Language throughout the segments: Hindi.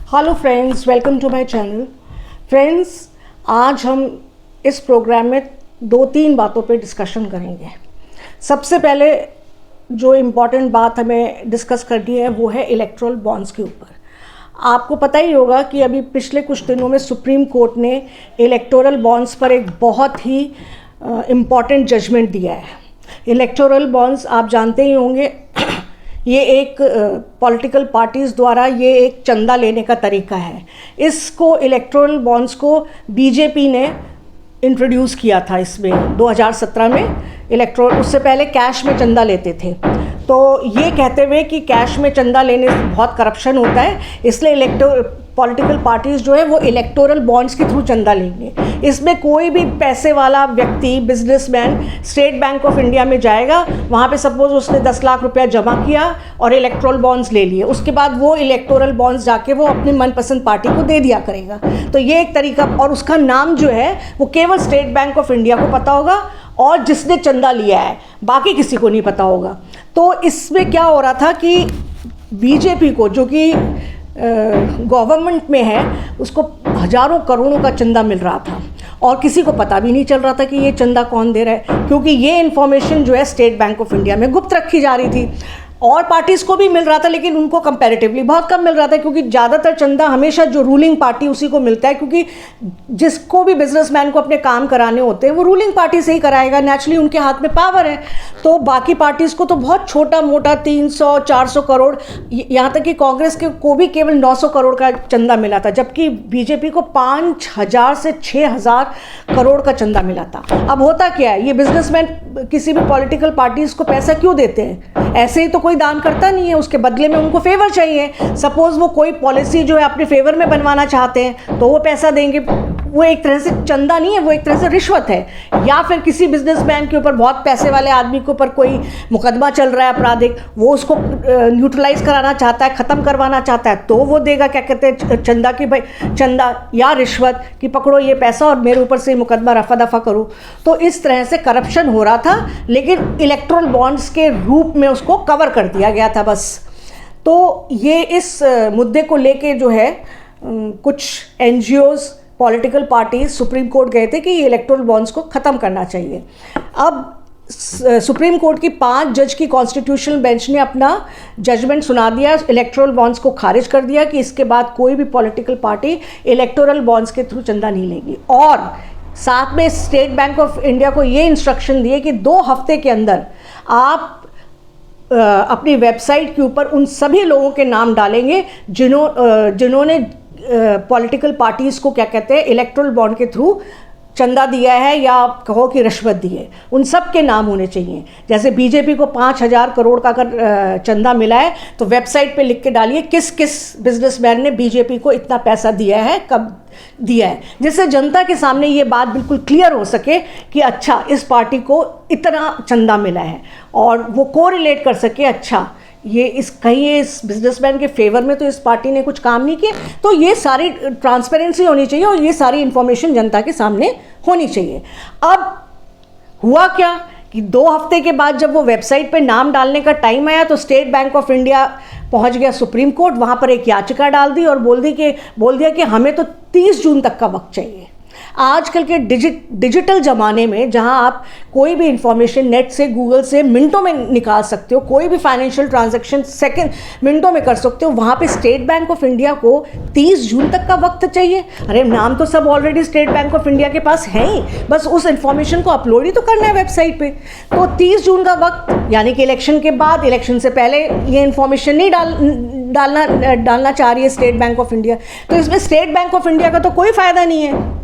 Hello friends, welcome to my channel. Friends, आज हम इस प्रोग्राम में 2-3 बातों पे डिस्कशन करेंगे। सबसे पहले जो इम्पॉर्टेंट बात हमें डिस्कस करनी है वो है इलेक्टोरल बॉन्ड्स के ऊपर। आपको पता ही होगा कि अभी पिछले कुछ दिनों में सुप्रीम कोर्ट ने इलेक्टोरल बॉन्ड्स पर एक बहुत ही इम्पॉर्टेंट जजमेंट दिया है। इलेक्टोरल बॉन्ड्स आप जानते ही होंगे, ये एक पॉलिटिकल पार्टीज़ द्वारा ये एक चंदा लेने का तरीका है। इसको इलेक्टोरल बॉन्ड्स को बीजेपी ने इंट्रोड्यूस किया था इसमें 2017 में। उससे पहले कैश में चंदा लेते थे, तो ये कहते हुए कि कैश में चंदा लेने से बहुत करप्शन होता है, इसलिए पॉलिटिकल पार्टीज़ जो है वो इलेक्टोरल बॉन्ड्स के थ्रू चंदा लेंगे। इसमें कोई भी पैसे वाला व्यक्ति, businessman state bank of India में जाएगा, वहाँ पे सपोज उसने 10 लाख रुपया जमा किया और इलेक्टोरल बॉन्ड्स ले लिए, उसके बाद वो इलेक्टोरल बॉन्ड्स जाके वो अपनी मनपसंद पार्टी को दे दिया करेगा। तो ये एक तरीका, और उसका नाम जो है वो केवल स्टेट बैंक ऑफ इंडिया को पता होगा और जिसने चंदा लिया है, बाकी किसी को नहीं पता होगा। तो इसमें क्या हो रहा था कि बीजेपी को, जो कि गवर्नमेंट में है, उसको हजारों करोड़ों का चंदा मिल रहा था और किसी को पता भी नहीं चल रहा था कि ये चंदा कौन दे रहा है, क्योंकि ये इन्फॉर्मेशन जो है स्टेट बैंक ऑफ इंडिया में गुप्त रखी जा रही थी। और पार्टीज़ को भी मिल रहा था, लेकिन उनको कंपैरेटिवली बहुत कम मिल रहा था, क्योंकि ज़्यादातर चंदा हमेशा जो रूलिंग पार्टी उसी को मिलता है, क्योंकि जिसको भी बिजनेसमैन को अपने काम कराने होते हैं वो रूलिंग पार्टी से ही कराएगा, नेचुरली उनके हाथ में पावर है। तो बाकी पार्टीज़ को तो बहुत छोटा मोटा 300-400 करोड़, यहाँ तक कि कांग्रेस को भी केवल 900 करोड़ का चंदा मिला था, जबकि बीजेपी को 5000 से 6000 करोड़ का चंदा मिला था। अब होता क्या है, ये बिजनेसमैन किसी भी पॉलिटिकल पार्टीज़ को पैसा क्यों देते हैं? ऐसे ही तो कोई दान करता नहीं है, उसके बदले में उनको फेवर चाहिए। सपोज वो कोई पॉलिसी जो है अपने फेवर में बनवाना चाहते हैं तो वो पैसा देंगे। वो एक तरह से चंदा नहीं है, वो एक तरह से रिश्वत है। या फिर किसी बिजनेसमैन के ऊपर, बहुत पैसे वाले आदमी के ऊपर कोई मुकदमा चल रहा है आपराधिक, वो उसको न्यूट्रलाइज कराना चाहता है, ख़त्म करवाना चाहता है, तो वो देगा क्या कहते हैं चंदा, की भाई चंदा या रिश्वत कि पकड़ो ये पैसा और मेरे ऊपर से मुकदमा रफा दफा करो। तो इस तरह से करप्शन हो रहा था, लेकिन इलेक्टोरल बॉन्ड्स के रूप में उसको कवर कर दिया गया था बस। तो ये इस मुद्दे को लेके जो है कुछ NGOs, political parties supreme court गए थे कि ये इलेक्टोरल बॉन्ड्स को ख़त्म करना चाहिए। अब सुप्रीम कोर्ट की 5 जज की कॉन्स्टिट्यूशनल बेंच ने अपना जजमेंट सुना दिया, इलेक्टोरल बॉन्ड्स को खारिज कर दिया कि इसके बाद कोई भी पॉलिटिकल पार्टी इलेक्टोरल बॉन्ड्स के थ्रू चंदा नहीं लेगी। और साथ में स्टेट बैंक ऑफ इंडिया को ये इंस्ट्रक्शन दिए कि 2 हफ्ते के अंदर आप अपनी वेबसाइट के ऊपर उन सभी लोगों के नाम डालेंगे जिन्होंने पॉलिटिकल पार्टीज़ को क्या कहते हैं इलेक्टोरल बॉन्ड के थ्रू चंदा दिया है या कहो कि रिश्वत दी है, उन सब के नाम होने चाहिए। जैसे बीजेपी को 5000 करोड़ का अगर चंदा मिला है तो वेबसाइट पे लिख के डालिए किस किस बिजनेसमैन ने बीजेपी को इतना पैसा दिया है, कब दिया है, जिससे जनता के सामने ये बात बिल्कुल क्लियर हो सके कि अच्छा इस पार्टी को इतना चंदा मिला है, और वो कोरिलेट कर सके, अच्छा ये इस बिजनेसमैन के फेवर में तो इस पार्टी ने कुछ काम नहीं किया। तो ये सारी ट्रांसपेरेंसी होनी चाहिए और ये सारी इन्फॉर्मेशन जनता के सामने होनी चाहिए। अब हुआ क्या कि 2 हफ्ते के बाद जब वो वेबसाइट पे नाम डालने का टाइम आया तो स्टेट बैंक ऑफ इंडिया पहुंच गया सुप्रीम कोर्ट, वहाँ पर एक याचिका डाल दी और बोल दिया कि हमें तो 30 जून तक का वक्त चाहिए। आजकल के डिजिटल ज़माने में जहां आप कोई भी इंफॉर्मेशन नेट से, गूगल से मिनटों में निकाल सकते हो, कोई भी फाइनेंशियल ट्रांजैक्शन मिनटों में कर सकते हो, वहाँ पे स्टेट बैंक ऑफ इंडिया को 30 जून तक का वक्त चाहिए। अरे नाम तो सब already state bank of India के पास है ही, बस उस इंफॉर्मेशन को अपलोड ही तो करना है वेबसाइट पे। तो 30 जून का वक्त, यानी कि इलेक्शन के बाद, इलेक्शन से पहले ये इंफॉर्मेशन नहीं डालना चाह रही है स्टेट बैंक ऑफ इंडिया। तो इसमें स्टेट बैंक ऑफ इंडिया का तो कोई फ़ायदा नहीं है,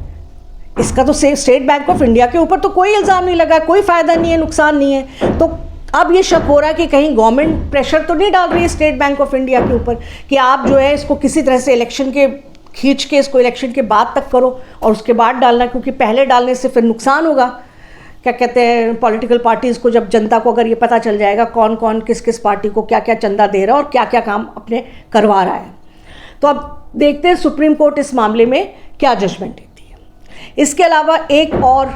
इसका तो स्टेट बैंक ऑफ इंडिया के ऊपर तो कोई इल्ज़ाम नहीं लगा, कोई फ़ायदा नहीं है, नुकसान नहीं है। तो अब ये शक हो रहा है कि कहीं गवर्नमेंट प्रेशर तो नहीं डाल रही है स्टेट बैंक ऑफ इंडिया के ऊपर कि आप जो है इसको किसी तरह से इलेक्शन के खींच के इसको इलेक्शन के बाद तक करो और उसके बाद डालना, क्योंकि पहले डालने से फिर नुकसान होगा। क्या कहते हैं, पॉलिटिकल पार्टीज़ को जब जनता को अगर ये पता चल जाएगा कौन कौन किस किस पार्टी को क्या क्या चंदा दे रहा है और क्या क्या काम अपने करवा रहा है। तो अब देखते हैं सुप्रीम कोर्ट इस मामले में क्या जजमेंट देती है। इसके अलावा एक और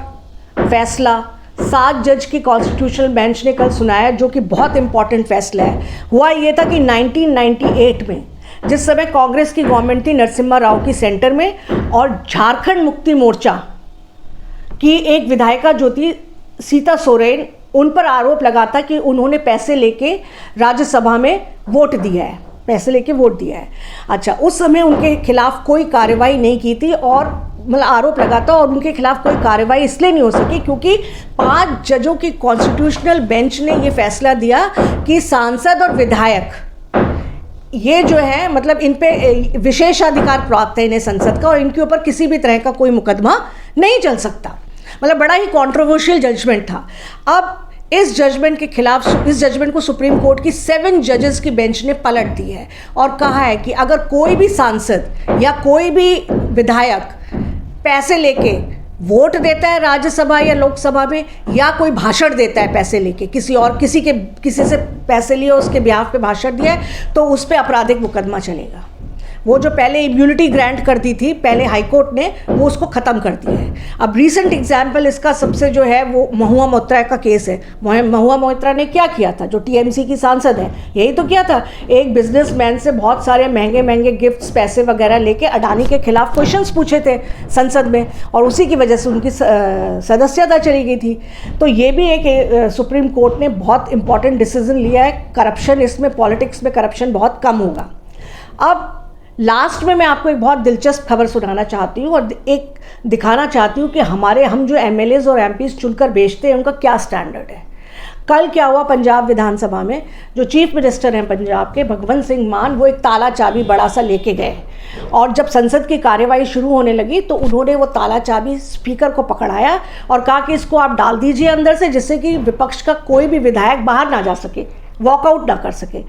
फैसला 7 जज की कॉन्स्टिट्यूशनल बेंच ने कल सुनाया, जो कि बहुत इंपॉर्टेंट फैसला है। हुआ ये था कि 1998 में जिस समय कांग्रेस की गवर्नमेंट थी नरसिम्हा राव की सेंटर में, और झारखंड मुक्ति मोर्चा की एक विधायिका जो थी सीता सोरेन, उन पर आरोप लगा था कि उन्होंने पैसे लेके राज्यसभा में वोट दिया है, पैसे लेके वोट दिया है। अच्छा, उस समय उनके खिलाफ कोई कार्रवाई नहीं की थी, और मतलब आरोप लगा था, और उनके खिलाफ कोई कार्रवाई इसलिए नहीं हो सकी क्योंकि 5 जजों की कॉन्स्टिट्यूशनल बेंच ने ये फैसला दिया कि सांसद और विधायक ये जो है मतलब इन पे विशेषाधिकार प्राप्त है इन्हें संसद का, और इनके ऊपर किसी भी तरह का कोई मुकदमा नहीं चल सकता। मतलब बड़ा ही कंट्रोवर्शियल जजमेंट था। अब इस जजमेंट के खिलाफ, इस जजमेंट को सुप्रीम कोर्ट की 7 जजेस की बेंच ने पलट दी है और कहा है कि अगर कोई भी सांसद या कोई भी विधायक पैसे लेके वोट देता है राज्यसभा या लोकसभा में, या कोई भाषण देता है पैसे लेके, किसी से पैसे लिए उसके बिहाफ पे भाषण दिया है, तो उस पर आपराधिक मुकदमा चलेगा। वो जो पहले इम्यूनिटी ग्रांट करती थी पहले हाईकोर्ट ने, वो उसको ख़त्म कर दिया है। अब रीसेंट एग्जाम्पल इसका सबसे जो है वो महुआ मोइत्रा का केस है। महुआ मोइत्रा ने क्या किया था, जो टीएमसी की सांसद है, यही तो किया था, एक बिजनेसमैन से बहुत सारे महंगे महंगे गिफ्ट्स, पैसे वगैरह लेके अडानी के खिलाफ क्वेश्चंस पूछे थे संसद में, और उसी की वजह से उनकी सदस्यता चली गई थी। तो ये भी एक सुप्रीम कोर्ट ने बहुत इंपॉर्टेंट डिसीजन लिया है, करप्शन इसमें, पॉलिटिक्स में करप्शन बहुत कम होगा। अब लास्ट में मैं आपको एक बहुत दिलचस्प खबर सुनाना चाहती हूँ और एक दिखाना चाहती हूँ कि हम जो एमएलएज और एमपीज चुनकर भेजते हैं उनका क्या स्टैंडर्ड है। कल क्या हुआ पंजाब विधानसभा में, जो चीफ मिनिस्टर हैं पंजाब के भगवंत सिंह मान, वो एक ताला चाबी बड़ा सा लेके गए, और जब संसद की कार्यवाही शुरू होने लगी तो उन्होंने वो ताला चाबी स्पीकर को पकड़ाया और कहा कि इसको आप डाल दीजिए अंदर से, जिससे कि विपक्ष का कोई भी विधायक बाहर ना जा सके, वॉकआउट ना कर सके।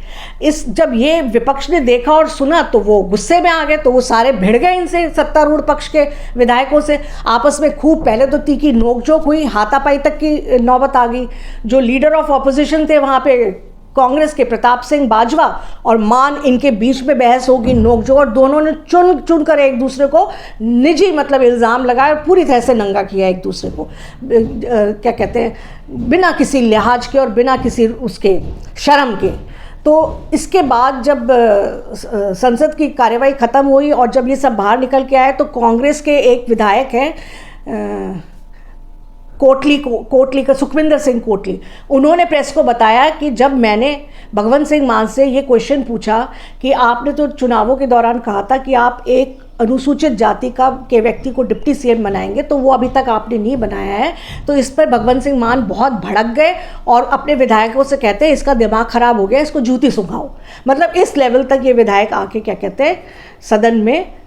जब ये विपक्ष ने देखा और सुना तो वो गुस्से में आ गए, तो वो सारे भिड़ गए इनसे, सत्तारूढ़ पक्ष के विधायकों से। आपस में खूब पहले तो तीखी नोकझोंक हुई, हाथापाई तक की नौबत आ गई। जो लीडर ऑफ ऑपोजिशन थे वहाँ पे कांग्रेस के प्रताप सिंह बाजवा और मान, इनके बीच में बहस होगी, नोकझोंक, और दोनों ने चुन कर एक दूसरे को निजी मतलब इल्ज़ाम लगाया और पूरी तरह से नंगा किया एक दूसरे को, क्या कहते हैं, बिना किसी लिहाज के और बिना किसी उसके शर्म के। तो इसके बाद जब संसद की कार्यवाही ख़त्म हुई और जब ये सब बाहर निकल के आए, तो कांग्रेस के एक विधायक हैं कोटली का सुखविंदर सिंह कोटली, उन्होंने प्रेस को बताया कि जब मैंने भगवंत सिंह मान से ये क्वेश्चन पूछा कि आपने तो चुनावों के दौरान कहा था कि आप एक अनुसूचित जाति के व्यक्ति को डिप्टी सीएम बनाएंगे, तो वो अभी तक आपने नहीं बनाया है, तो इस पर भगवंत सिंह मान बहुत भड़क गए और अपने विधायकों से कहते हैं इसका दिमाग खराब हो गया, इसको जूती सुखाओ। मतलब इस लेवल तक ये विधायक आके क्या कहते हैं सदन में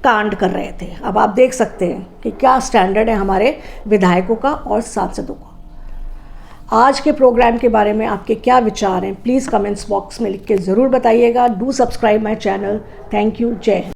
कांड कर रहे थे। अब आप देख सकते हैं कि क्या स्टैंडर्ड है हमारे विधायकों का और सांसदों का। आज के प्रोग्राम के बारे में आपके क्या विचार हैं, प्लीज़ कमेंट्स बॉक्स में लिख के ज़रूर बताइएगा। Do subscribe my channel. Thank you. जय हिंद।